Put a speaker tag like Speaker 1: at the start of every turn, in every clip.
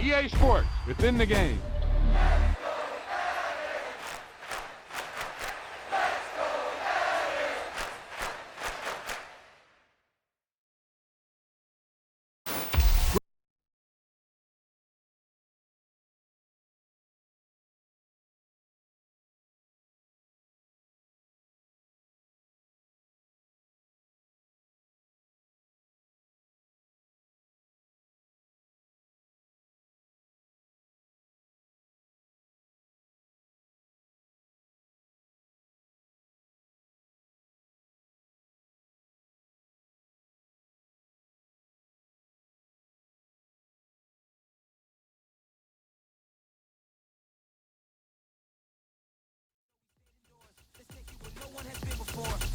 Speaker 1: EA Sports, within the game.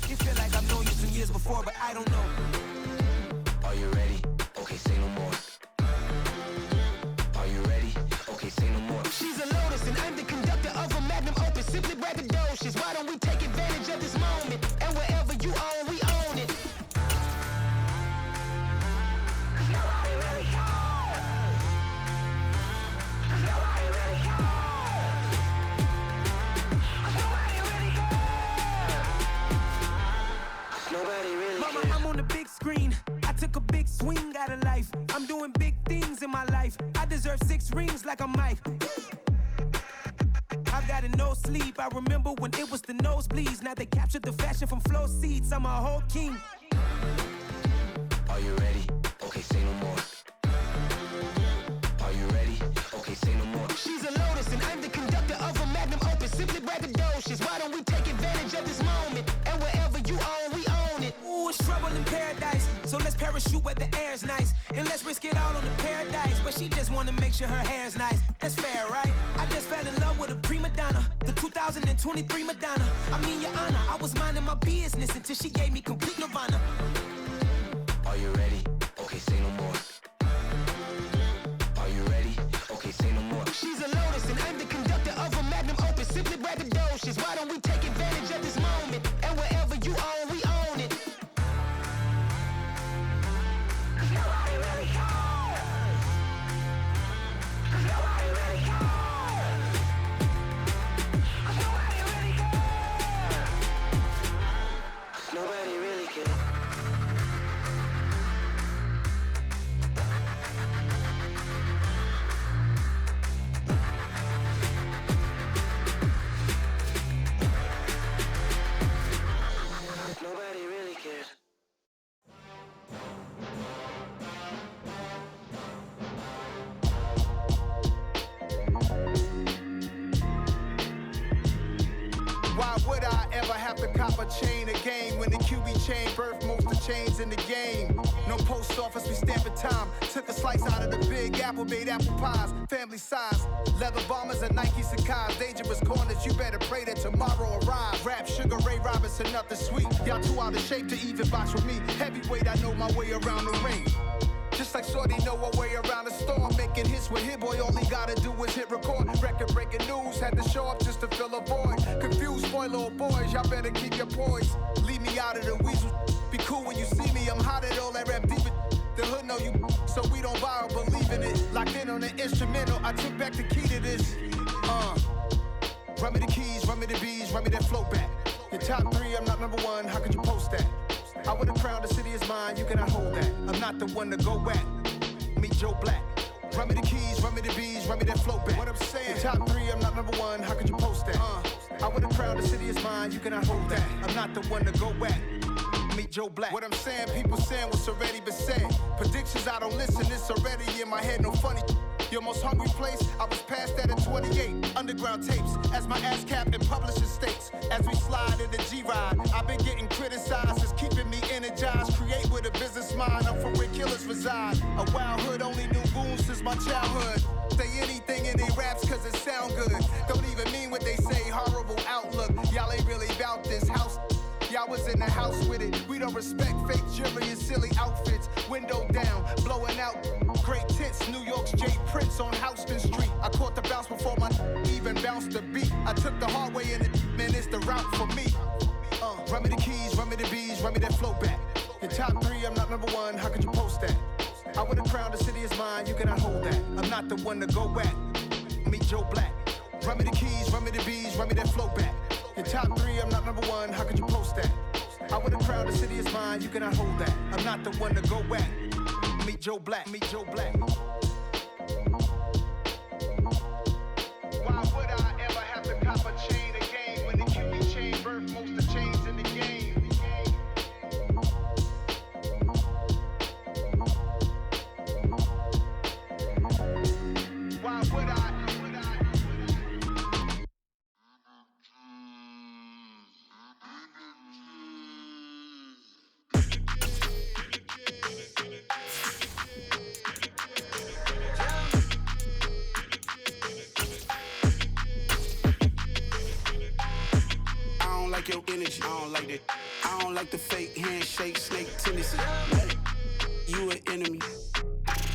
Speaker 2: You feel like I've known you some years before, but I don't know. Are you ready? Okay, say no more. Are you ready? Okay, say no more. She's a lotus and I'm the conductor of a magnum opus. Simply braggadocious. Why don't we take advantage of this moment? And wherever you own, we own it. Cause nobody really cares. Cause nobody really cares. Cause nobody really cares. Nobody really Mama, cares. I'm on the big screen. I took a big swing out of life. I'm doing big things in my life. I deserve 6 rings like a Mike. I've got no sleep. I remember when it was the nosebleeds. Now they captured the fashion from flow seats. I'm a whole king. Are you ready? Okay, say no more. Are you ready? Okay, say no more. She's a lotus and I'm the conductor of a magnum opus. Simply braggadocious. Why don't we take advantage of this moment? And wherever you own, we own it. Ooh, it's trouble in paradise. So let's parachute where the air's nice. And let's risk it all on the paradise. But she just wanna make sure her hair's nice. That's fair, right? I just fell in love with a prima donna. The 2023 Madonna. I mean, your honor, I was minding my business until she gave me complete nirvana. Are you ready? Okay, say no more. Are you ready? Okay, say no more. She's a lotus and I'm the conductor of a magnum opus. Simply braggadocious. Why don't we take advantage of this moment? And wherever you own, we own it. Cause nobody really cares. Cause nobody really cares. Cause nobody really cares. Cause nobody really cares. Nobody really cares.
Speaker 3: Why would I ever have to cop a chain again when the QB chain birthed most of the chains in the game? No post office, we stamping time. Took a slice out of the big apple, made apple pies, family size. Leather bombers and Nike Sacai's. Dangerous corners, you better pray that tomorrow arrives. Rap, Sugar Ray Robinson, nothing sweet. Y'all too out of shape to even box with me. Heavyweight, I know my way around the ring. Just like Shorty know her way around the storm. Making hits with Hit Boy, all he gotta do is hit record. Record breaking news, had to show up just to fill a void. Confused boy, little boys, y'all better keep your poise. Leave me out of the weasel. Be cool when you see me, I'm hot at all that rap deep. The hood know you, so we don't borrow, believe in it. Locked in on the instrumental, I took back the key to this. Run me the keys, run me the bees, run me that flow back. Your top 3, I'm not number 1, how could you post that? I would've crowned the city is mine, you cannot hold that. I'm not the one to go at. Meet Joe Black. Run me the keys, run me the bees, run me that flow back. What I'm saying, your top 3, I'm not number 1, how could you post that? I would've crowned the city is mine, you cannot hold that. I'm not the one to go at. Meet Joe Black. What I'm saying, people saying what's already been said. Predictions, I don't listen, it's already in my head, no funny. Your most hungry place, I was past that at 28. Underground tapes, as my ass cap in publishing states. As we slide in the G-Ride, I've been getting criticized, it's keeping me energized. Create with a business mind, I'm from where killers reside. A wild hood, only knew goons since my childhood. Say anything in they raps cause it sound good. Don't even mean what they say, horrible outlook. Y'all ain't really about this house. Y'all was in the house with it. We don't respect fake jewelry and silly outfits. Window down, blowing out great tits. New York's J. Prince on Houston Street. I caught the bounce before my even bounced the beat. I took the hard way in it, man, it's the route for me. Run me the keys, run me the bees, run me that flow back. Your top 3, I'm not number 1, how could you post that? I would have crowned the city is mine, you cannot hold that. I'm not the one to go at. Meet Joe Black. Run me the keys, run me the bees, run me that flow back. Your top 3, I'm not number 1, how could you post that? I would have crowned the city is mine, you cannot hold that. I'm not the one to go at. Meet Joe Black, meet Joe Black. Why would I ever have to cop a chain again when the QB chain birthed most of the chains in the game? Why would I? Your energy, I don't like that. I don't like the fake handshake, snake tendency. You an enemy.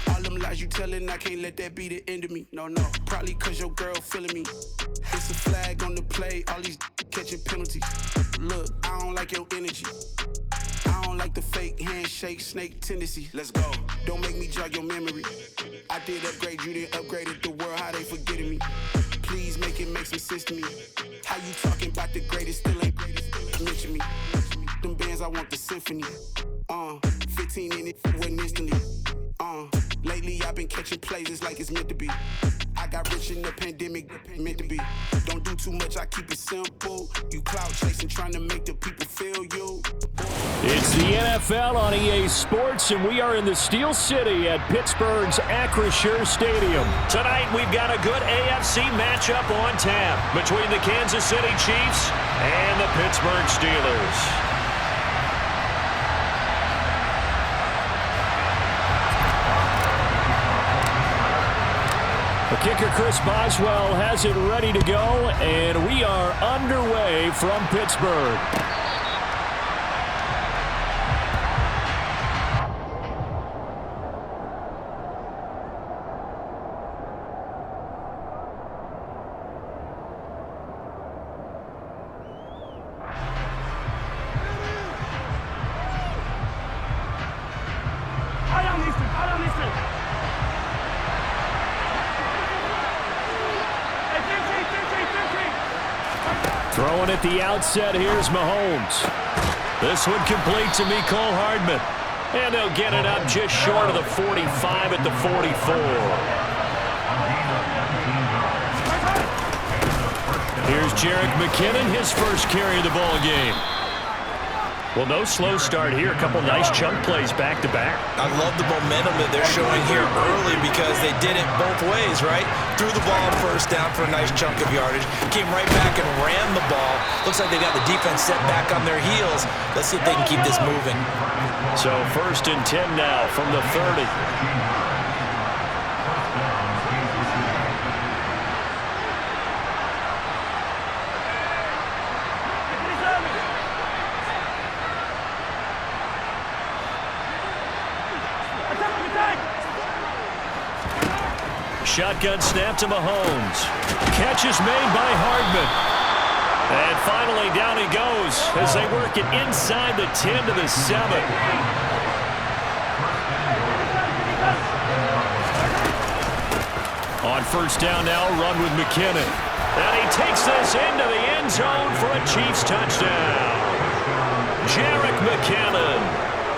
Speaker 3: All them lies you telling, I can't let that be the end of me. No, probably cause your girl feeling me. It's a flag on the play, all these catching penalties. Look, I don't like your energy. I don't like the fake handshake, snake tendency. Let's go. Don't make me jog your memory. I did upgrade, you didn't upgrade it. The world, how they forgetting me. Please make it make some sense to me. How you talking about the greatest, still ain't greatest. Mention me. Them bands, I want the symphony. 15 in it, went instantly. Lately I've been catching plays, it's like it's meant to be. I got rich in the pandemic, meant to be. Don't do too much, I keep it simple. You clout chasing, trying to make the people feel you.
Speaker 4: It's the NFL on EA Sports, and we are in the Steel City at Pittsburgh's Acrisure Stadium. Tonight, we've got a good AFC matchup on tap between the Kansas City Chiefs and the Pittsburgh Steelers. The kicker, Chris Boswell, has it ready to go, and we are underway from Pittsburgh. Throwing at the outset, here's Mahomes. This one complete to Mecole Hardman. And they'll get it up just short of the 45 at the 44. Here's Jerick McKinnon, his first carry of the ball game. Well, no slow start here. A couple nice chunk plays back-to-back.
Speaker 5: I love the momentum that they're showing here early because they did it both ways, right? Threw the ball on first down for a nice chunk of yardage. Came right back and ran the ball. Looks like they got the defense set back on their heels. Let's see if they can keep this moving.
Speaker 4: So 1st and 10 now from the 30. Shotgun snap to Mahomes. Catch is made by Hardman. And finally down he goes as they work it inside the 10 to the 7. On first down now, run with McKinnon. And he takes this into the end zone for a Chiefs touchdown. Jerick McKinnon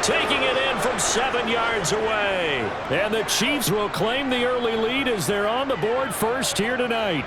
Speaker 4: taking it in from 7 yards away. And the Chiefs will claim the early lead as they're on the board first here tonight.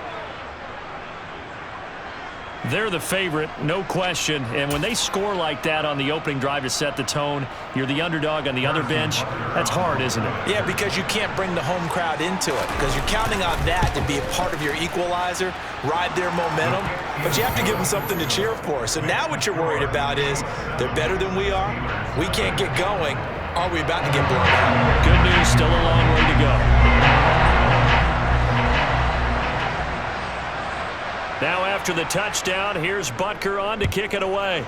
Speaker 4: They're the favorite, no question. And when they score like that on the opening drive to set the tone, you're the underdog on the other bench. That's hard, isn't it?
Speaker 5: Yeah, because you can't bring the home crowd into it. Because you're counting on that to be a part of your equalizer, ride their momentum. But you have to give them something to cheer for. So now what you're worried about is they're better than we are. We can't get going. Are we about to get blown out?
Speaker 4: Good news, still a long way to go. Now after the touchdown, here's Butker on to kick it away.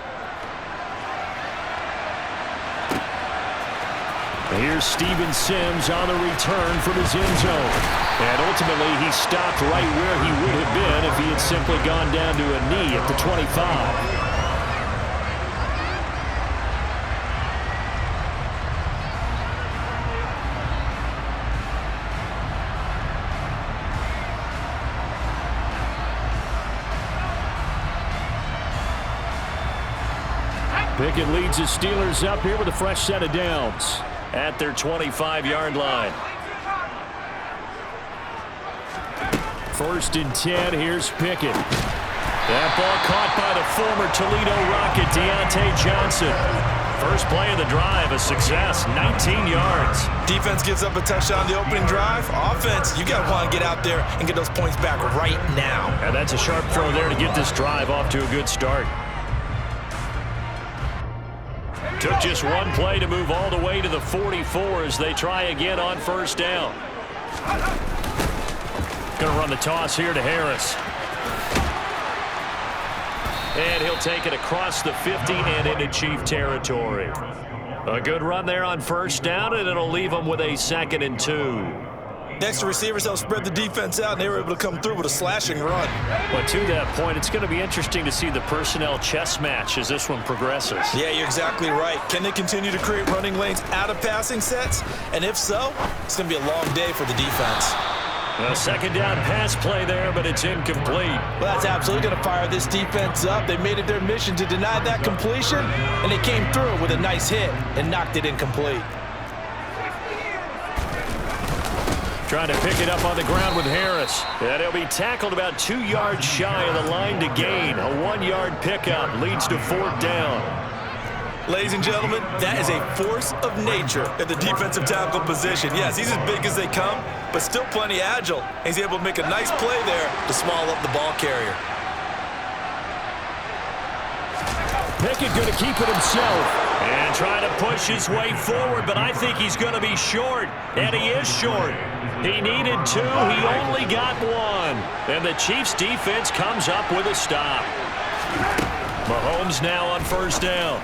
Speaker 4: Here's Steven Sims on the return from his end zone. And ultimately, he stopped right where he would have been if he had simply gone down to a knee at the 25. Pickett leads his Steelers up here with a fresh set of downs at their 25-yard line. 1st and 10. Here's Pickett. That ball caught by the former Toledo Rocket, Deontay Johnson. First play of the drive, a success, 19 yards.
Speaker 5: Defense gives up a touchdown the opening drive. Offense, you got to want to get out there and get those points back right now.
Speaker 4: And that's a sharp throw there to get this drive off to a good start. Took just one play to move all the way to the 44 as they try again on 1st down. Going to run the toss here to Harris. And he'll take it across the 50 and into Chief territory. A good run there on 1st down, and it'll leave them with a 2nd and 2.
Speaker 5: Next, the receivers help spread the defense out, and they were able to come through with a slashing run.
Speaker 4: But to that point, it's going to be interesting to see the personnel chess match as this one progresses.
Speaker 5: Yeah, you're exactly right. Can they continue to create running lanes out of passing sets? And if so, it's going to be a long day for the defense.
Speaker 4: A 2nd down pass play there, but it's incomplete.
Speaker 5: Well, that's absolutely going to fire this defense up. They made it their mission to deny that completion, and they came through with a nice hit and knocked it incomplete.
Speaker 4: Trying to pick it up on the ground with Harris. And he'll be tackled about 2 yards shy of the line to gain. A 1-yard pickup leads to 4th down.
Speaker 5: Ladies and gentlemen, that is a force of nature at the defensive tackle position. Yes, he's as big as they come, but still plenty agile. He's able to make a nice play there to small up the ball carrier.
Speaker 4: Pickett going to keep it himself and trying to push his way forward, but I think he's going to be short, and he is short. He needed 2. He only got 1. And the Chiefs' defense comes up with a stop. Mahomes now on 1st down.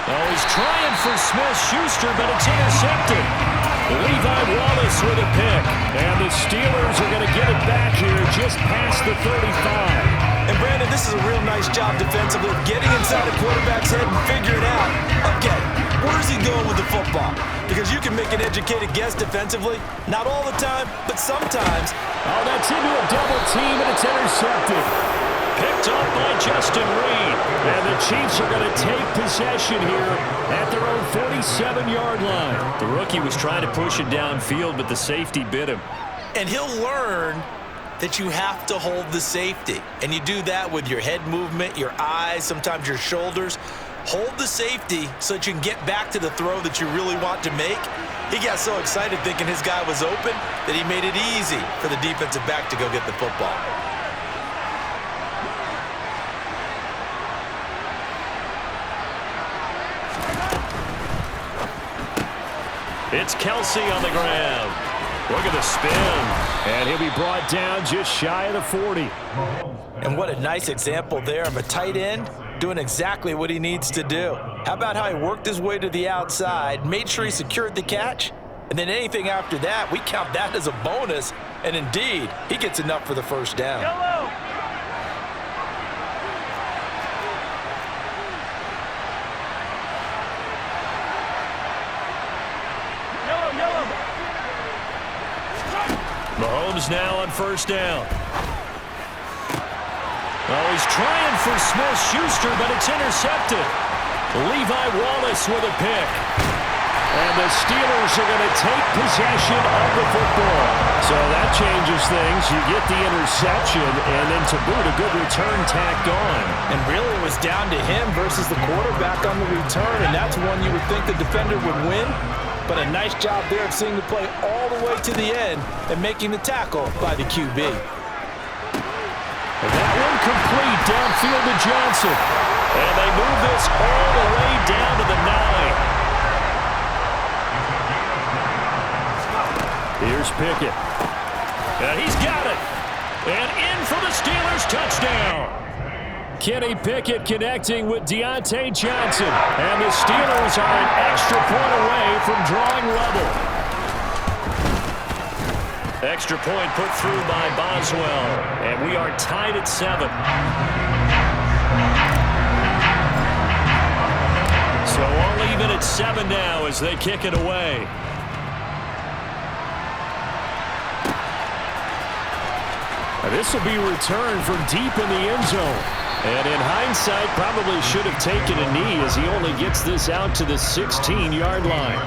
Speaker 4: Oh, he's trying for Smith-Schuster, but it's intercepted. Levi Wallace with a pick. And the Steelers are going to get it back here just past the 35.
Speaker 5: And, Brandon, this is a real nice job defensively, getting inside the quarterback's head and figuring out, okay, where's he going with the football? Because you can make an educated guess defensively. Not all the time, but sometimes.
Speaker 4: Oh, that's into a double team, and it's intercepted. Picked up by Justin Reed. And the Chiefs are going to take possession here at their own 47-yard line. The rookie was trying to push it downfield, but the safety bit him.
Speaker 5: And he'll learn that you have to hold the safety. And you do that with your head movement, your eyes, sometimes your shoulders. Hold the safety so that you can get back to the throw that you really want to make. He got so excited thinking his guy was open that he made it easy for the defensive back to go get the football.
Speaker 4: It's Kelsey on the ground. Look at the spin. And he'll be brought down just shy of the 40.
Speaker 5: And what a nice example there of a tight end doing exactly what he needs to do. How about how he worked his way to the outside, made sure he secured the catch, and then anything after that, we count that as a bonus. And indeed, he gets enough for the 1st down.
Speaker 4: Mahomes now on 1st down. Oh, he's trying for Smith-Schuster, but it's intercepted. Levi Wallace with a pick. And the Steelers are going to take possession of the football. So that changes things. You get the interception, and then to boot, a good return tacked on.
Speaker 5: And really it was down to him versus the quarterback on the return, and that's one you would think the defender would win. But a nice job there of seeing the play all the way to the end and making the tackle by the QB.
Speaker 4: And that one complete downfield to Johnson. And they move this all the way down to the 9. Here's Pickett. And he's got it. And in for the Steelers touchdown. Kenny Pickett connecting with Deontay Johnson. And the Steelers are an extra point away from drawing level. Extra point put through by Boswell. And we are tied at 7. So all even at 7 now as they kick it away. This will be returned from deep in the end zone. And in hindsight, probably should have taken a knee as he only gets this out to the 16-yard line.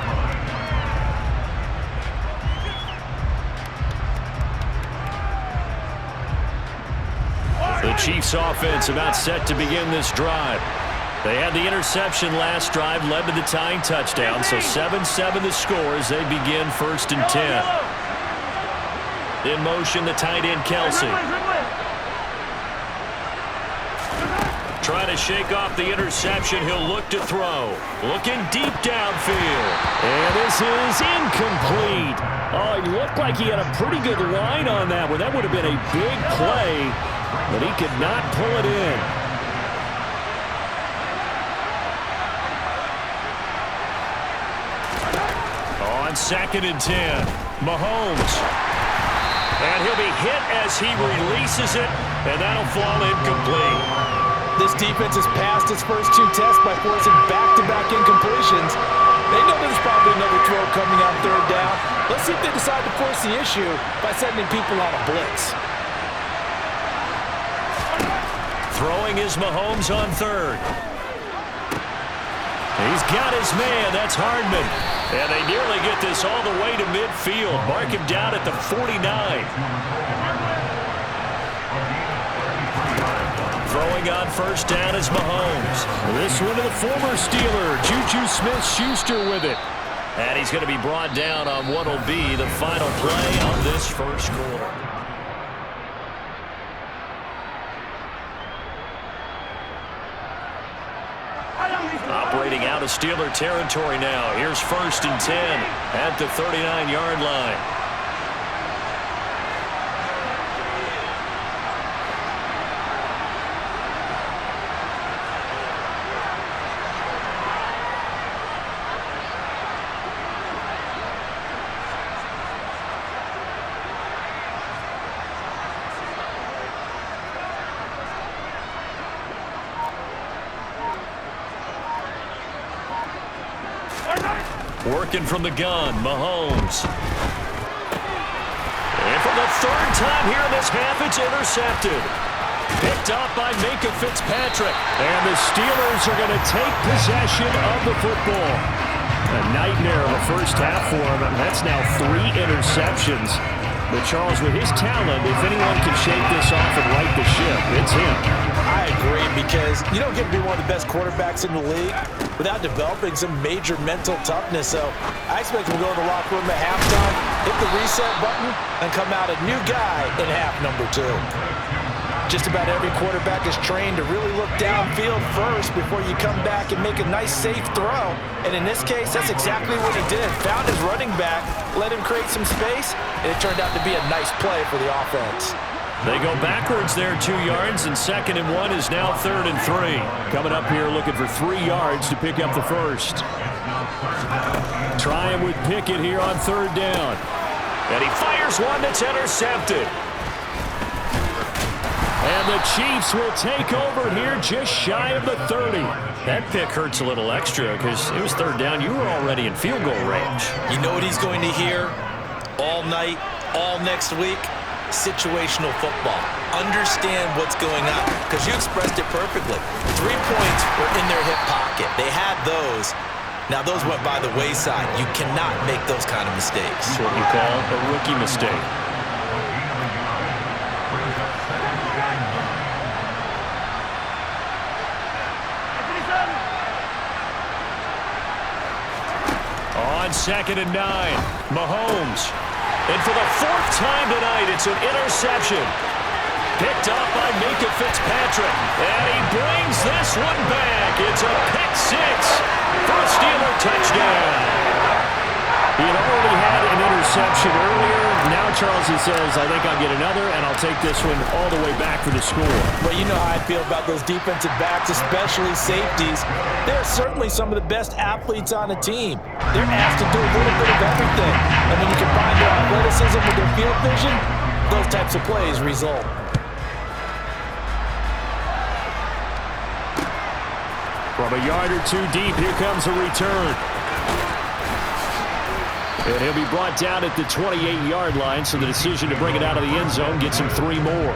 Speaker 4: The Chiefs offense about set to begin this drive. They had the interception last drive, led to the tying touchdown, so 7-7 the score as they begin 1st and 10. In motion, the tight end, Kelsey. Trying to shake off the interception. He'll look to throw. Looking deep downfield. And this is incomplete. Oh, it looked like he had a pretty good line on that one. That would have been a big play, but he could not pull it in. On 2nd and 10, Mahomes. And he'll be hit as he releases it, and that'll fall incomplete.
Speaker 5: This defense has passed its first 2 tests by forcing back-to-back incompletions. They know there's probably another throw coming on 3rd down. Let's see if they decide to force the issue by sending people on a blitz.
Speaker 4: Throwing is Mahomes on 3rd. He's got his man. That's Hardman. And they nearly get this all the way to midfield. Mark him down at the 49. Throwing on 1st down is Mahomes. This one to the former Steeler, Juju Smith-Schuster with it. And he's going to be brought down on what will be the final play of this 1st quarter. Operating out of Steeler territory now. Here's 1st and 10 at the 39-yard line. Working from the gun, Mahomes. And for the 3rd time here in this half, it's intercepted. Picked off by Minka Fitzpatrick. And the Steelers are going to take possession of the football. A nightmare of a first half for him, and that's now 3 interceptions. But Charles, with his talent, if anyone can shake this off and right the ship, it's him.
Speaker 5: I agree, because you don't get to be one of the best quarterbacks in the league without developing some major mental toughness. So I expect him to go to the locker room at halftime, hit the reset button, and come out a new guy in half number 2. Just about every quarterback is trained to really look downfield first before you come back and make a nice, safe throw. And in this case, that's exactly what he did. Found his running back, let him create some space, and it turned out to be a nice play for the offense.
Speaker 4: They go backwards there 2 yards, and 2nd and 1 is now 3rd and 3. Coming up here looking for 3 yards to pick up the first. Trying with Pickett here on 3rd down. And he fires one that's intercepted. And the Chiefs will take over here just shy of the 30. That pick hurts a little extra because it was 3rd down. You were already in field goal range.
Speaker 5: You know what he's going to hear all night, all next week? Situational football. Understand what's going on, because you expressed it perfectly. 3 points were in their hip pocket. They had those. Now, those went by the wayside. You cannot make those kind of mistakes.
Speaker 4: That's what you call a rookie mistake. On 2nd and 9, Mahomes. And for the 4th time tonight, it's an interception. Picked up by Minka Fitzpatrick. And he brings this one back. It's a pick 6 for a Steeler touchdown. He had already had an interception earlier. Now, Charles, he says, I think I'll get another, and I'll take this one all the way back for the score.
Speaker 5: Well, you know how I feel about those defensive backs, especially safeties. They're certainly some of the best athletes on a team. They're asked to do a little bit of everything. And when you combine their athleticism with their field vision, those types of plays result.
Speaker 4: From a yard or 2 deep, here comes a return. And he'll be brought down at the 28-yard line, so the decision to bring it out of the end zone gets him 3 more.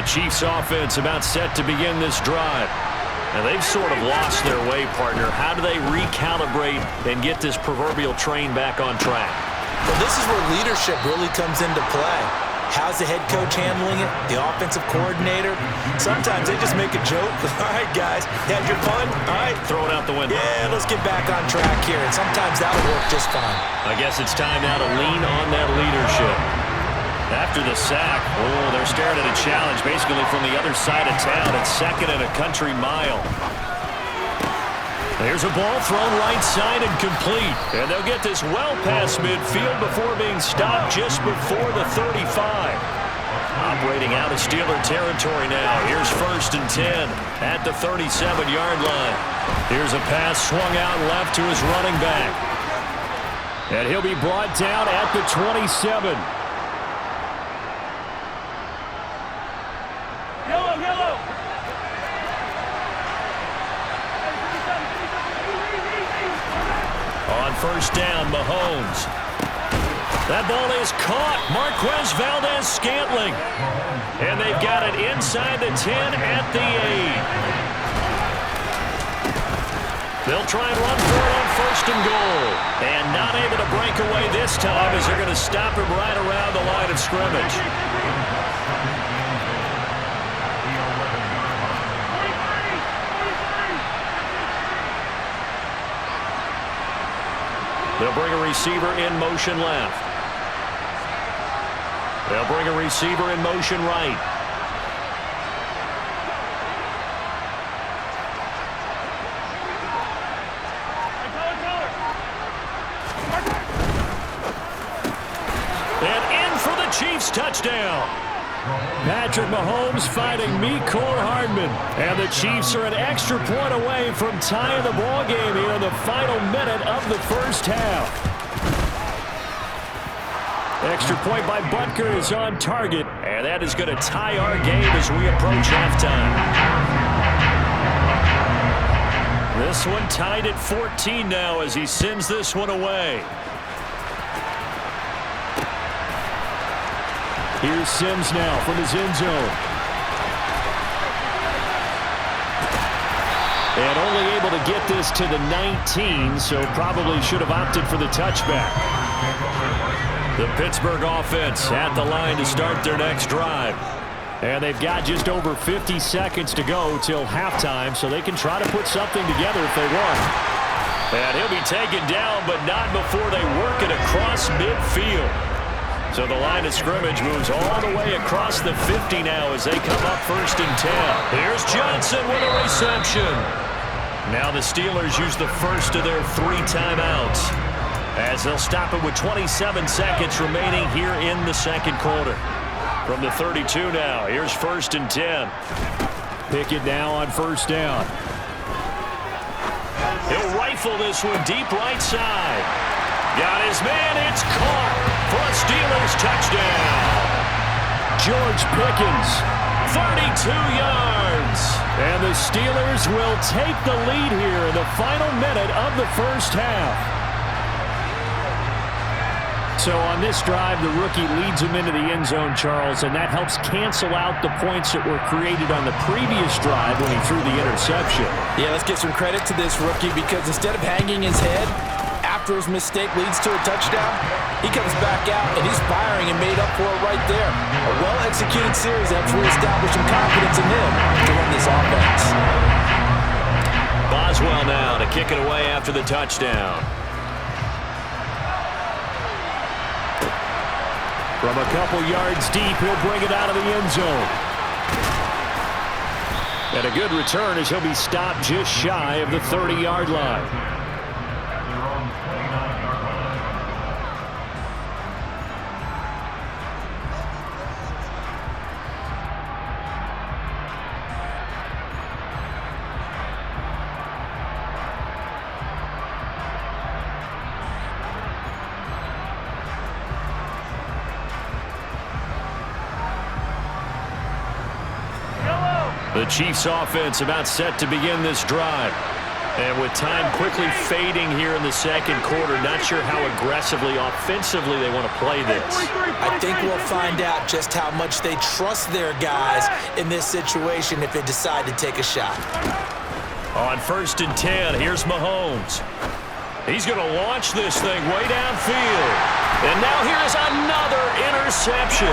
Speaker 4: Chiefs offense about set to begin this drive. And they've sort of lost their way, partner. How do they recalibrate and get this proverbial train back on track?
Speaker 5: Well, this is where leadership really comes into play. How's the head coach handling it? The offensive coordinator? Sometimes they just make a joke. All right, guys, you had your fun? All right.
Speaker 4: Throw it out the window.
Speaker 5: Yeah, let's get back on track here. And sometimes that'll work just fine.
Speaker 4: I guess it's time now to lean on that leadership. After the sack, they're staring at a challenge basically from the other side of town. It's second and a country mile. There's a ball thrown right side and complete. And they'll get this well past midfield before being stopped just before the 35. Operating out of Steeler territory now. Here's 1st and 10 at the 37-yard line. Here's a pass swung out left to his running back. And he'll be brought down at the 27. First down, Mahomes. That ball is caught. Marquez Valdez-Scantling. And they've got it inside the 10 at the 8. They'll try and run for it on 1st and goal. And not able to break away this time as they're going to stop him right around the line of scrimmage. They'll bring a receiver in motion left. They'll bring a receiver in motion right. And in for the Chiefs touchdown. Patrick Mahomes fighting Mecole Hardman. And the Chiefs are an extra point away from tying the ball game here in the final minute of the first half. Extra point by Butker is on target. And that is going to tie our game as we approach halftime. This one tied at 14 now as he sends this one away. Here's Sims now from his end zone. And only able to get this to the 19, so probably should have opted for the touchback. The Pittsburgh offense at the line to start their next drive. And they've got just over 50 seconds to go till halftime, so they can try to put something together if they want. And he'll be taken down, but not before they work it across midfield. So the line of scrimmage moves all the way across the 50 now as they come up 1st and 10. Here's Johnson with a reception. Now the Steelers use the first of their 3 timeouts as they'll stop it with 27 seconds remaining here in the second quarter. From the 32 now, here's 1st and 10. Pickett now on 1st down. He'll rifle this one deep right side. Got his man, it's caught for a Steelers touchdown. George Pickens, 32 yards. And the Steelers will take the lead here in the final minute of the first half. So on this drive, the rookie leads him into the end zone, Charles, and that helps cancel out the points that were created on the previous drive when he threw the interception.
Speaker 5: Yeah, let's give some credit to this rookie because instead of hanging his head after his mistake leads to a touchdown, he comes back out and he's firing and made up for it right there. A well-executed series helps reestablish some confidence in him to run this offense.
Speaker 4: Boswell now to kick it away after the touchdown. From a couple yards deep, he'll bring it out of the end zone. And a good return as he'll be stopped just shy of the 30-yard line. The Chiefs offense about set to begin this drive. And with time quickly fading here in the second quarter, not sure how aggressively, offensively they want to play this.
Speaker 5: I think we'll find out just how much they trust their guys in this situation if they decide to take a shot.
Speaker 4: On 1st and 10, here's Mahomes. He's going to launch this thing way downfield. And now here is another interception.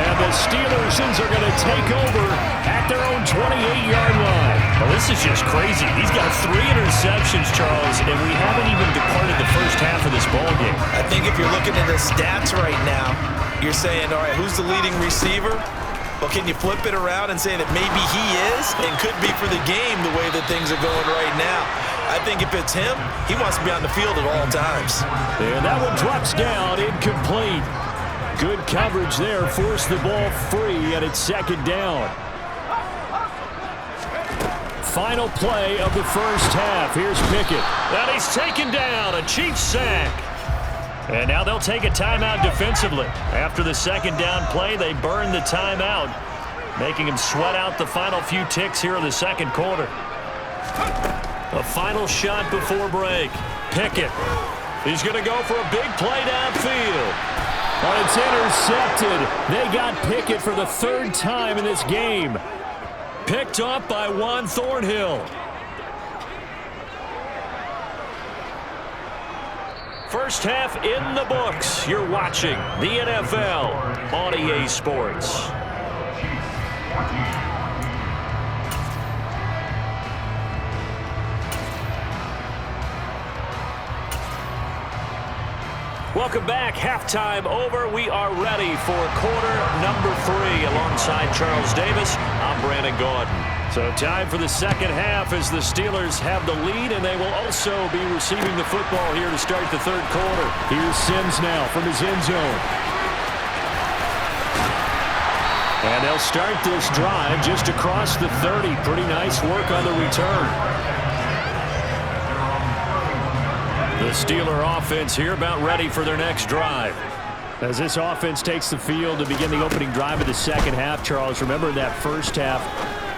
Speaker 4: And the Steelers are going to take over at their own 28-yard line. Well, this is just crazy. He's got 3 interceptions, Charles, and we haven't even departed the first half of this ballgame.
Speaker 5: I think if you're looking at the stats right now, you're saying, all right, who's the leading receiver? Well, can you flip it around and say that maybe he is and could be for the game the way that things are going right now? I think if it's him, he wants to be on the field at all times.
Speaker 4: And that one drops down, incomplete. Good coverage there, forced the ball free, and it's 2nd down. Final play of the first half. Here's Pickett. And he's taken down, a Chiefs sack. And now they'll take a timeout defensively. After the 2nd down play, they burn the timeout, making him sweat out the final few ticks here in the second quarter. A final shot before break. Pickett. He's going to go for a big play downfield. Well, it's intercepted. They got Pickett for the 3rd time in this game. Picked up by Juan Thornhill. First half in the books. You're watching the NFL on EA Sports. Welcome back. Halftime over. We are ready for quarter number 3 alongside Charles Davis. I'm Brandon Gordon. So time for the second half as the Steelers have the lead, and they will also be receiving the football here to start the third quarter. Here's Sims now from his end zone. And they'll start this drive just across the 30. Pretty nice work on the return. The Steeler offense here about ready for their next drive. As this offense takes the field to begin the opening drive of the second half, Charles, remember that first half,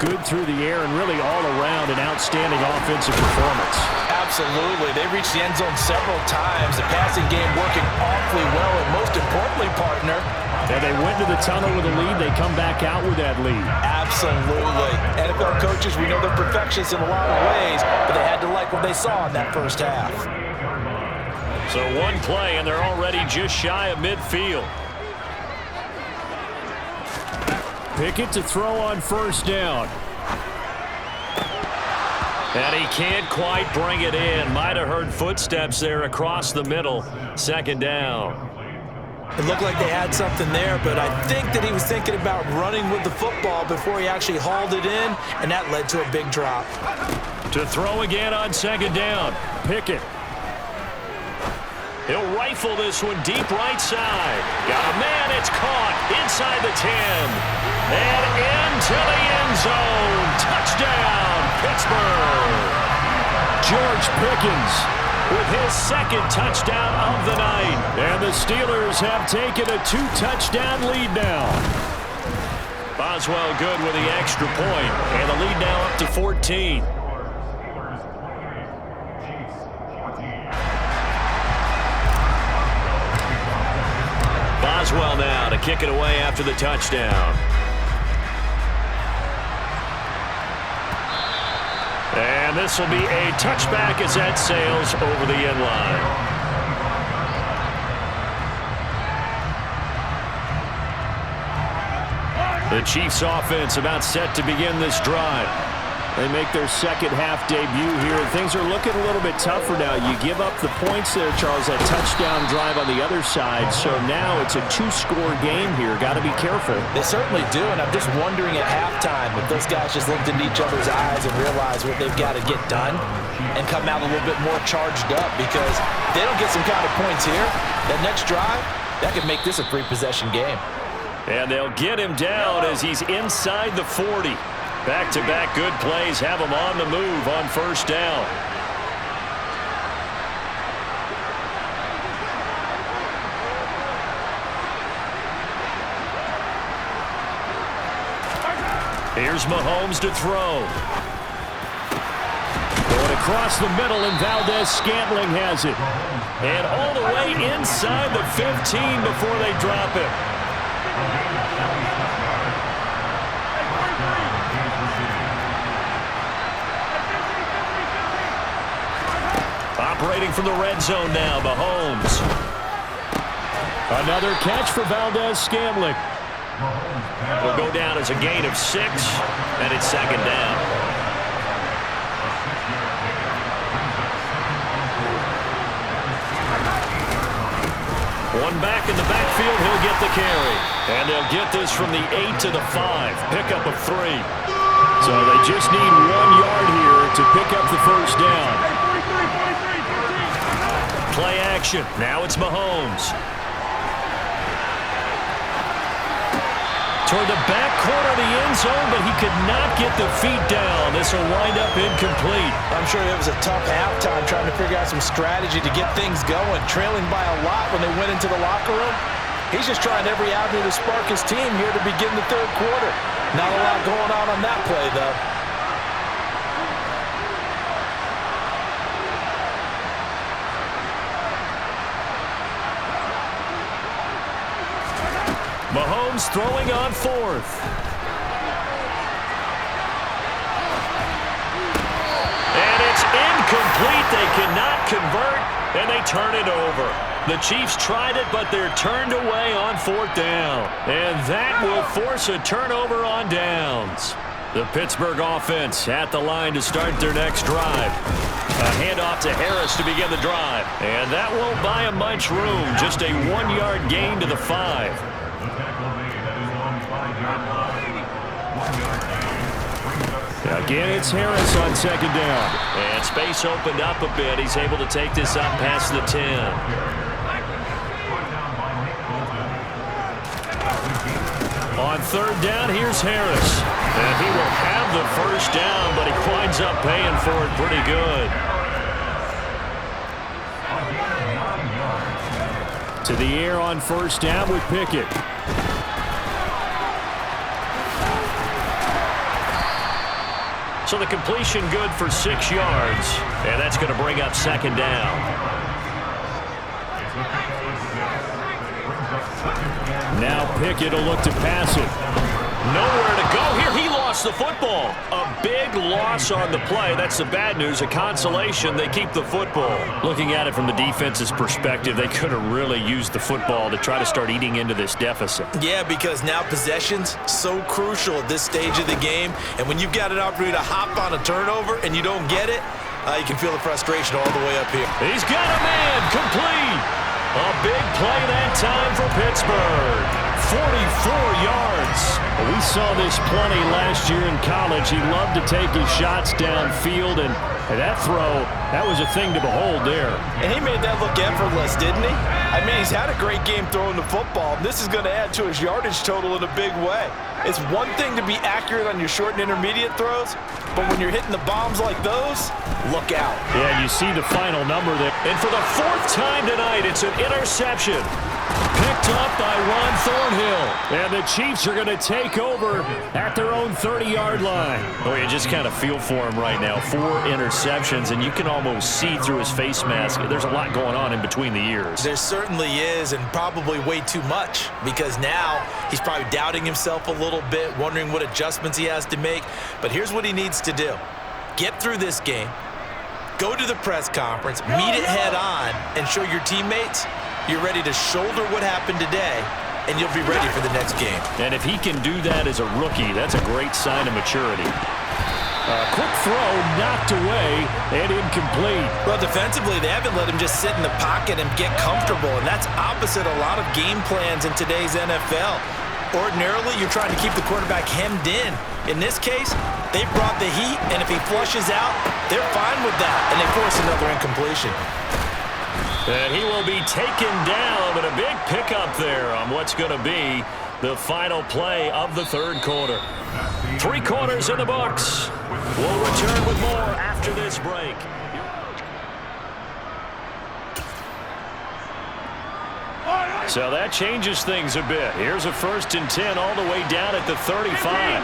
Speaker 4: good through the air and really all around an outstanding offensive performance.
Speaker 5: Absolutely. They reached the end zone several times. The passing game working awfully well, and most importantly, partner,
Speaker 4: and they went to the tunnel with a lead. They come back out with that lead.
Speaker 5: Absolutely. NFL coaches, we know they're perfectionists in a lot of ways, but they had to like what they saw in that first half.
Speaker 4: So one play, and they're already just shy of midfield. Pickett to throw on first down. And he can't quite bring it in. Might have heard footsteps there across the middle. 2nd down.
Speaker 5: It looked like they had something there, but I think that he was thinking about running with the football before he actually hauled it in, and that led to a big drop.
Speaker 4: To throw again on 2nd down. Pickett. He'll rifle this one deep right side. Got a man, it's caught inside the 10. And into the end zone. Touchdown, Pittsburgh. George Pickens with his 2nd touchdown of the night. And the Steelers have taken a 2-touchdown lead now. Boswell good with the extra point. And the lead now up to 14. Boswell now to kick it away after the touchdown. And this will be a touchback as that sails over the end line. The Chiefs offense about set to begin this drive. They make their second half debut here. Things are looking a little bit tougher now. You give up the points there, Charles, that touchdown drive on the other side. So now it's a 2-score game here. Got to be careful.
Speaker 5: They certainly do, and I'm just wondering at halftime if those guys just looked into each other's eyes and realized what they've got to get done and come out a little bit more charged up, because if they don't get some kind of points here, that next drive, that could make this a 3-possession game.
Speaker 4: And they'll get him down as he's inside the 40. Back-to-back good plays have him on the move on first down. Here's Mahomes to throw. Going across the middle, and Valdez-Scantling has it. And all the way inside the 15 before they drop it. Operating from the red zone now, Mahomes. Another catch for Valdez-Scantling. Will go down as a gain of 6, and it's second down. One back in the backfield, he'll get the carry. And they'll get this from the 8 to the 5. Pickup of 3. So they just need 1 yard here to pick up the first down. Play action. Now it's Mahomes. Toward the back corner of the end zone, but he could not get the feet down. This will wind up incomplete.
Speaker 5: I'm sure it was a tough halftime trying to figure out some strategy to get things going. Trailing by a lot when they went into the locker room. He's just trying every avenue to spark his team here to begin the third quarter. Not a lot going on that play, though.
Speaker 4: Mahomes throwing on 4th. And it's incomplete. They cannot convert, and they turn it over. The Chiefs tried it, but they're turned away on 4th down. And that will force a turnover on downs. The Pittsburgh offense at the line to start their next drive. A handoff to Harris to begin the drive. And that won't buy him much room. Just a 1-yard gain to the 5. Again, it's Harris on second down. And space opened up a bit. He's able to take this up past the 10. On third down, here's Harris. And he will have the first down, but he winds up paying for it pretty good. To the air on first down with Pickett. So the completion good for 6 yards, and that's going to bring up second down. Now Pickett will look to pass it. Nowhere to go here. He lost the football. A big loss on the play. That's the bad news. A consolation. They keep the football. Looking at it from the defense's perspective, they could have really used the football to try to start eating into this deficit.
Speaker 5: Yeah, because now possession's so crucial at this stage of the game. And when you've got an opportunity to hop on a turnover and you don't get it, you can feel the frustration all the way up here.
Speaker 4: He's got a man. Complete. A big play that time for Pittsburgh. 44 yards. We saw this plenty last year in college. He loved to take his shots downfield, and that throw, that was a thing to behold there.
Speaker 5: And he made that look effortless, didn't he? I mean, he's had a great game throwing the football. This is going to add to his yardage total in a big way. It's one thing to be accurate on your short and intermediate throws, but when you're hitting the bombs like those, look out.
Speaker 4: Yeah, and you see the final number there. And for the 4th time tonight, it's an interception. Picked up by Ron Thornhill. And the Chiefs are going to take over at their own 30-yard line. Oh, you just kind of feel for him right now. 4 interceptions, and you can almost see through his face mask. There's a lot going on in between the ears.
Speaker 5: There certainly is, and probably way too much, because now he's probably doubting himself a little bit, wondering what adjustments he has to make. But here's what he needs to do. Get through this game, go to the press conference, meet it head on, and show your teammates you're ready to shoulder what happened today, and you'll be ready for the next game.
Speaker 4: And if he can do that as a rookie, that's a great sign of maturity. Quick throw knocked away and incomplete.
Speaker 5: Well, defensively, they haven't let him just sit in the pocket and get comfortable, and that's opposite a lot of game plans in today's NFL. Ordinarily, you're trying to keep the quarterback hemmed in. In this case, they brought the heat, and if he flushes out, they're fine with that, and they force another incompletion.
Speaker 4: And he will be taken down, but a big pickup there on what's going to be the final play of the third quarter. 3 quarters in the books. We'll return with more after this break. So that changes things a bit. Here's a 1st and 10 all the way down at the 35.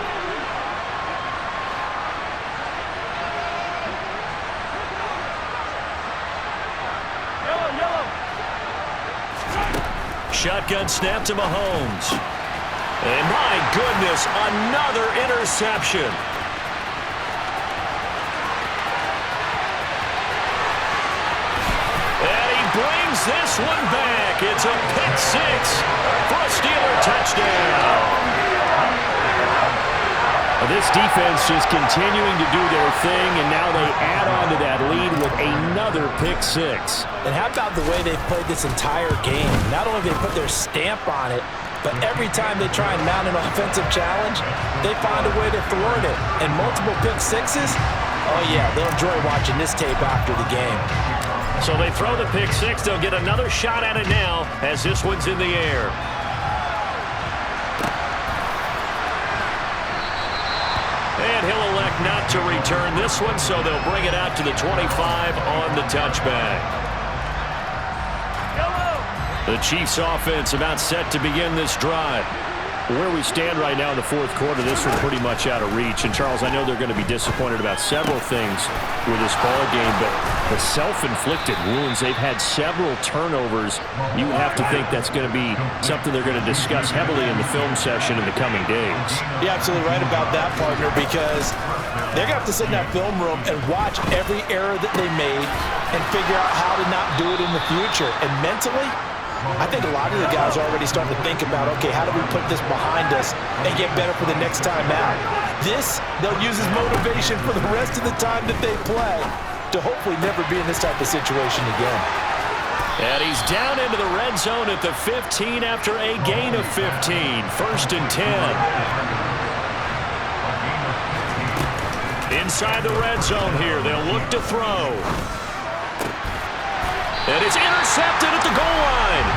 Speaker 4: Shotgun snap to Mahomes. And my goodness, another interception. And he brings this one back. It's a pick six for a Steeler touchdown.
Speaker 6: This defense just continuing to do their thing, and now they add on to that lead with another pick six.
Speaker 5: And how about the way they've played this entire game? Not only have they put their stamp on it, but every time they try and mount an offensive challenge, they find a way to thwart it. And multiple pick sixes, oh yeah, they'll enjoy watching this tape after the game.
Speaker 4: So they throw the pick six. They'll get another shot at it now as this one's in the air. And he'll elect not to return this one, so they'll bring it out to the 25 on the touchback. The Chiefs offense about set to begin this drive.
Speaker 6: Where we stand right now in the fourth quarter, this one's pretty much out of reach. And, Charles, I know they're going to be disappointed about several things with this ball game, but the self-inflicted wounds, they've had several turnovers. You would have to think that's going to be something they're going to discuss heavily in the film session in the coming days.
Speaker 5: You're absolutely right about that, partner, because they're going to have to sit in that film room and watch every error that they made and figure out how to not do it in the future. And mentally, I think a lot of the guys are already starting to think about, okay, how do we put this behind us and get better for the next time out? This, they'll use as motivation for the rest of the time that they play to hopefully never be in this type of situation again.
Speaker 4: And he's down into the red zone at the 15 after a gain of 15. First and 10. Inside the red zone here, they'll look to throw. And it's intercepted at the goal line.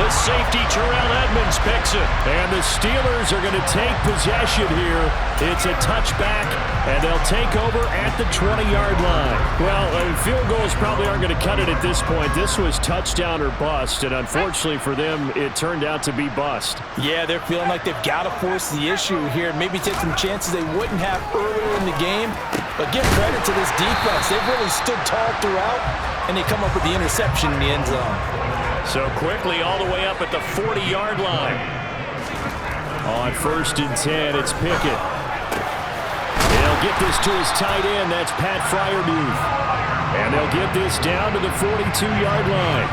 Speaker 4: The safety, Terrell Edmonds, picks it.
Speaker 6: And the Steelers are going to take possession here. It's a touchback, and they'll take over at the 20-yard line. Well, field goals probably aren't going to cut it at this point. This was touchdown or bust, and unfortunately for them, it turned out to be bust.
Speaker 5: Yeah, they're feeling like they've got to force the issue here, maybe take some chances they wouldn't have earlier in the game. But give credit to this defense. They've really stood tall throughout, and they come up with the interception in the end zone.
Speaker 4: So quickly all the way up at the 40-yard line.
Speaker 6: On first and 10, it's Pickett. They'll get this to his tight end. That's Pat Fryermuth. And they'll get this down to the 42-yard line.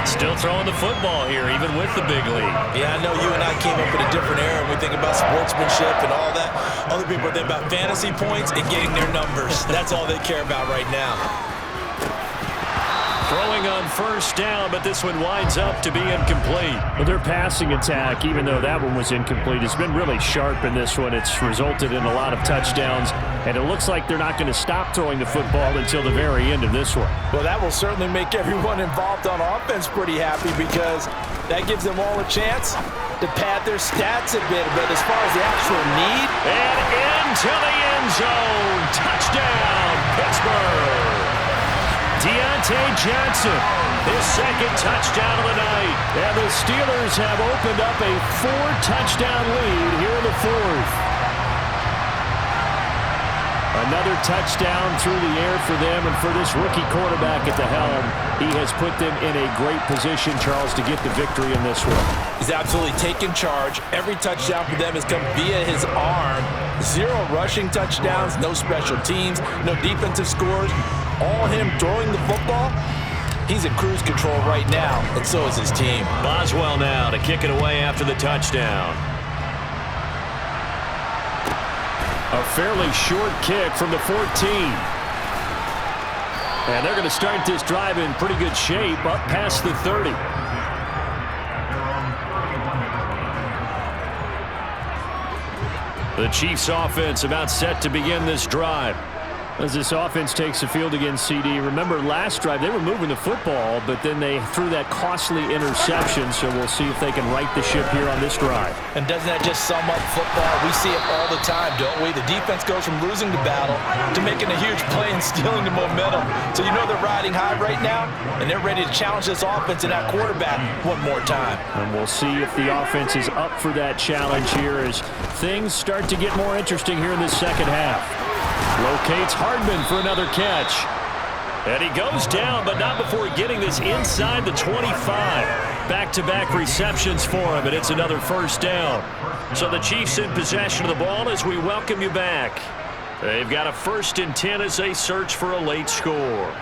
Speaker 4: Still throwing the football here, even with the big lead.
Speaker 5: Yeah, I know you and I came up in a different era. We think about sportsmanship and all that. Other people think about fantasy points and getting their numbers. That's all they care about right now.
Speaker 4: Throwing on first down, but this one winds up to be incomplete.
Speaker 6: Well, their passing attack, even though that one was incomplete, has been really sharp in this one. It's resulted in a lot of touchdowns, and it looks like they're not going to stop throwing the football until the very end of this one.
Speaker 5: Well, that will certainly make everyone involved on offense pretty happy because that gives them all a chance to pad their stats a bit. But as far as the actual need,
Speaker 4: and into the end zone. Touchdown, Pittsburgh. Deontay Johnson, his second touchdown of the night.
Speaker 6: And the Steelers have opened up a 4-touchdown lead here in the fourth. Another touchdown through the air for them, and for this rookie quarterback at the helm, he has put them in a great position, Charles, to get the victory in this one.
Speaker 5: He's absolutely taken charge. Every touchdown for them has come via his arm. 0 rushing touchdowns, no special teams, no defensive scores. All him throwing the football. He's in cruise control right now, and so is his team.
Speaker 4: Boswell now to kick it away after the touchdown.
Speaker 6: A fairly short kick from the 14. And they're going to start this drive in pretty good shape up past the 30.
Speaker 4: The Chiefs offense about set to begin this drive.
Speaker 6: As this offense takes the field against CD, remember last drive they were moving the football, but then they threw that costly interception, so we'll see if they can right the ship here on this drive.
Speaker 5: And doesn't that just sum up football? We see it all the time, don't we? The defense goes from losing the battle to making a huge play and stealing the momentum. So you know they're riding high right now, and they're ready to challenge this offense and that quarterback one more time.
Speaker 6: And we'll see if the offense is up for that challenge here as things start to get more interesting here in this second half. Locates Hardman for another catch.
Speaker 4: And he goes down, but not before getting this inside the 25. Back-to-back receptions for him, and it's another first down. So the Chiefs in possession of the ball as we welcome you back. They've got a 1st and 10 as they search for a late score.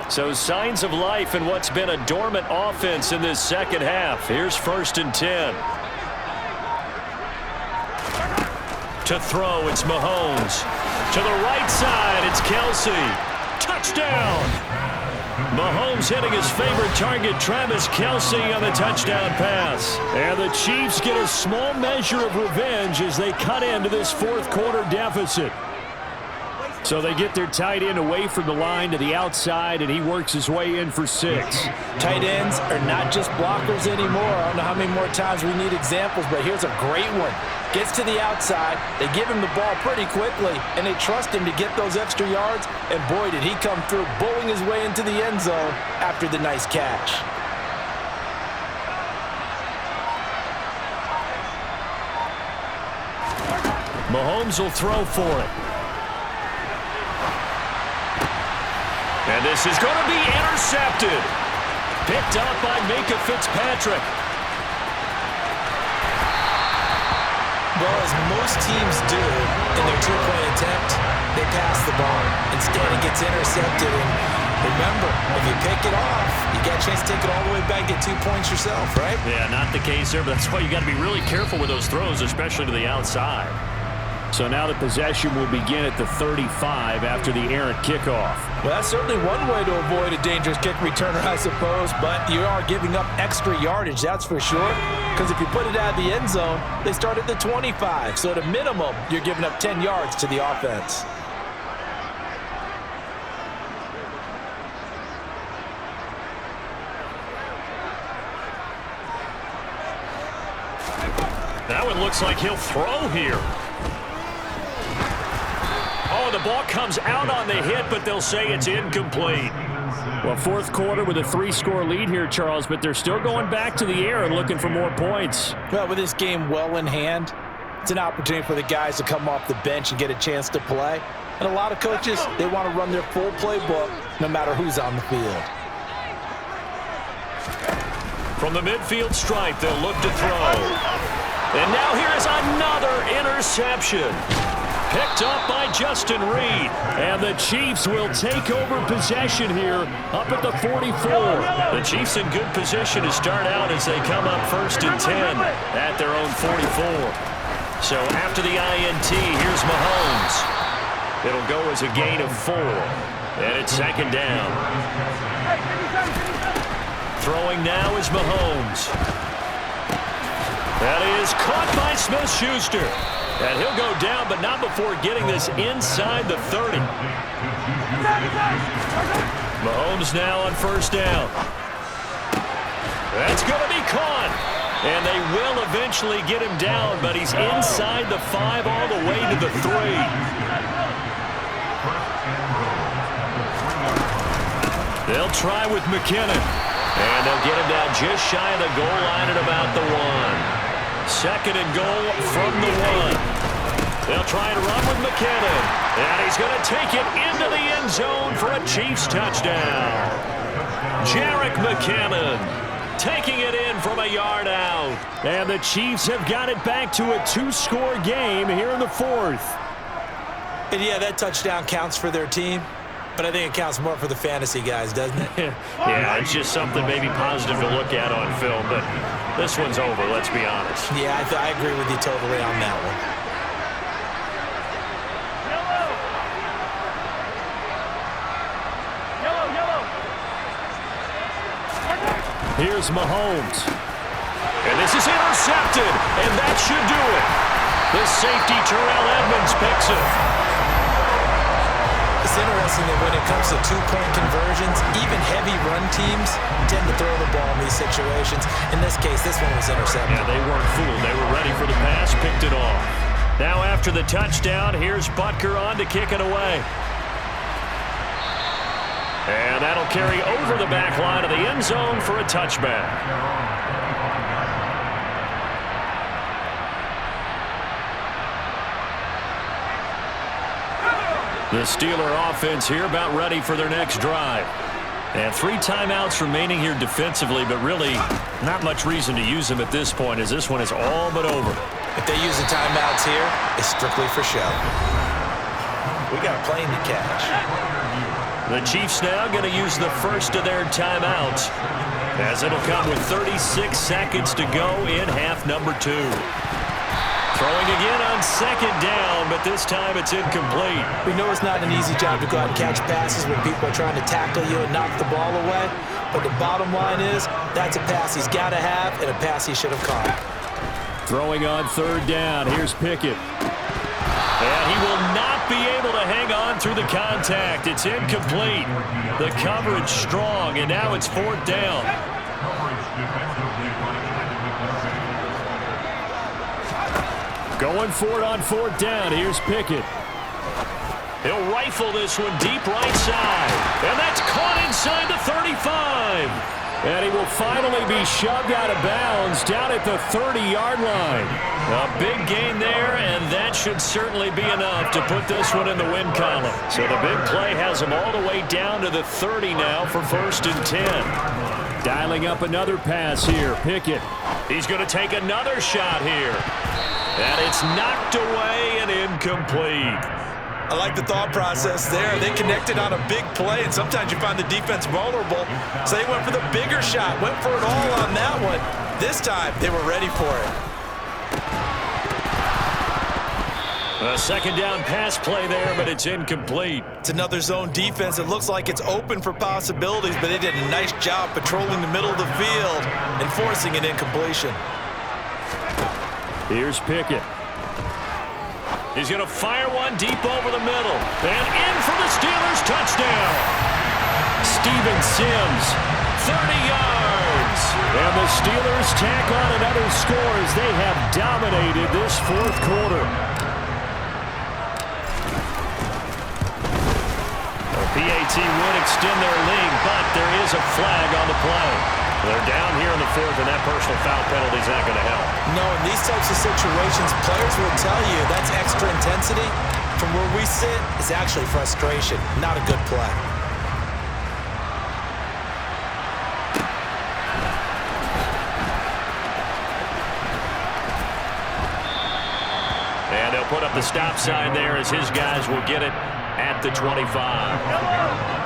Speaker 4: So signs of life in what's been a dormant offense in this second half. Here's 1st and 10. To throw, it's Mahomes. To the right side, it's Kelsey. Touchdown! Mahomes hitting his favorite target, Travis Kelsey, on the touchdown pass. And the Chiefs get a small measure of revenge as they cut into this 4th quarter deficit. So they get their tight end away from the line to the outside, and he works his way in for 6.
Speaker 5: Tight ends are not just blockers anymore. I don't know how many more times we need examples, but here's a great one. Gets to the outside, they give him the ball pretty quickly, and they trust him to get those extra yards, and boy, did he come through, bowling his way into the end zone after the nice catch.
Speaker 4: Mahomes will throw for it. And this is going to be intercepted. Picked up by Minka Fitzpatrick.
Speaker 5: Well, as most teams do in their two-point attempt, they pass the ball. Instead, it gets intercepted. And remember, if you pick it off, you get a chance to take it all the way back and get 2 points yourself, right?
Speaker 4: Yeah, not the case there, but that's why you got to be really careful with those throws, especially to the outside.
Speaker 6: So now the possession will begin at the 35 after the errant kickoff.
Speaker 5: Well, that's certainly one way to avoid a dangerous kick returner, I suppose, but you are giving up extra yardage, that's for sure, because if you put it out of the end zone, they start at the 25. So at a minimum, you're giving up 10 yards to the offense.
Speaker 4: That one looks like he'll throw here. Oh, the ball comes out on the hit, but they'll say it's incomplete.
Speaker 6: Well, 4th quarter with a 3-score lead here, Charles, but they're still going back to the air and looking for more points.
Speaker 5: Well, with this game well in hand, it's an opportunity for the guys to come off the bench and get a chance to play. And a lot of coaches, they want to run their full playbook no matter who's on the field.
Speaker 4: From the midfield stripe, they'll look to throw. And now here is another interception. Picked up by Justin Reed.
Speaker 6: And the Chiefs will take over possession here up at the 44.
Speaker 4: The Chiefs in good position to start out as they come up 1st and 10 at their own 44. So after the INT, here's Mahomes. It'll go as a gain of 4. And it's 2nd down. Throwing now is Mahomes. That is caught by Smith-Schuster. And he'll go down, but not before getting this inside the 30. Mahomes now on 1st down. That's going to be caught. And they will eventually get him down, but he's inside the 5 all the way to the 3. They'll try with McKinnon. And they'll get him down just shy of the goal line at about the 1. 2nd and goal from the 1. They'll try and run with McKinnon. And he's going to take it into the end zone for a Chiefs touchdown. Jerick McKinnon taking it in from a yard out.
Speaker 6: And the Chiefs have got it back to a 2-score game here in the 4th.
Speaker 5: And yeah, that touchdown counts for their team. But I think it counts more for the fantasy guys, doesn't it?
Speaker 4: Yeah, it's just something maybe positive to look at on film, but this one's over, let's be honest.
Speaker 5: Yeah, I agree with you totally on that one.
Speaker 6: Here's Mahomes.
Speaker 4: And this is intercepted, and that should do it. The safety, Terrell Edmonds, picks it.
Speaker 5: It's interesting that when it comes to 2-point conversions, even heavy run teams tend to throw the ball in these situations. In this case, this one was intercepted.
Speaker 4: Yeah, they weren't fooled. They were ready for the pass, picked it off. Now after the touchdown, here's Butker on to kick it away. And that'll carry over the back line of the end zone for a touchback. The Steeler offense here about ready for their next drive. And 3 timeouts remaining here defensively, but really not much reason to use them at this point as this one is all but over.
Speaker 5: If they use the timeouts here, it's strictly for show. We got a plane to catch.
Speaker 4: The Chiefs now going to use the first of their timeouts as it'll come with 36 seconds to go in half number 2. Throwing again on second down, but this time it's incomplete.
Speaker 5: We know it's not an easy job to go out and catch passes when people are trying to tackle you and knock the ball away. But the bottom line is, that's a pass he's got to have and a pass he should have caught.
Speaker 4: Throwing on third down. Here's Pickett. And he will not be able to hang on through the contact. It's incomplete. The coverage strong, and now it's fourth down. Going for it on fourth down. Here's Pickett. He'll rifle this one deep right side. And that's caught inside the 35. And he will finally be shoved out of bounds down at the 30-yard line. A big gain there, and that should certainly be enough to put this one in the win column. So the big play has him all the way down to the 30 now for 1st and 10. Dialing up another pass here. Pickett. He's going to take another shot here. And it's knocked away and incomplete.
Speaker 5: I like the thought process there. They connected on a big play, and sometimes you find the defense vulnerable. So they went for the bigger shot, went for it all on that one. This time, they were ready for it.
Speaker 4: A second down pass play there, but it's incomplete.
Speaker 5: It's another zone defense. It looks like it's open for possibilities, but they did a nice job patrolling the middle of the field and forcing an incompletion.
Speaker 4: Here's Pickett. He's going to fire one deep over the middle. And in for the Steelers touchdown. Steven Sims, 30 yards. And the Steelers tack on another score as they have dominated this fourth quarter. The PAT would extend their lead, but there is a flag on the play. They're down here in the fourth, and that personal foul penalty is not going to help.
Speaker 5: No, in these types of situations, players will tell you that's extra intensity. From where we sit, it's actually frustration, not a good play.
Speaker 4: And they'll put up the stop sign there as his guys will get it at the 25.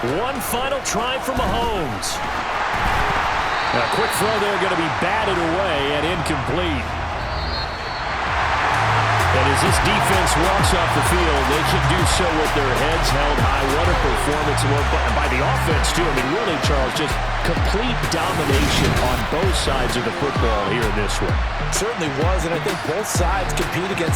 Speaker 4: One final try for Mahomes. A quick throw there going to be batted away and incomplete. And as this defense walks off the field, they can do so with their heads held high. What a performance by the offense, too. I mean, really, Charles, just complete domination on both sides of the football here in this one.
Speaker 5: Certainly was, and I think both sides compete against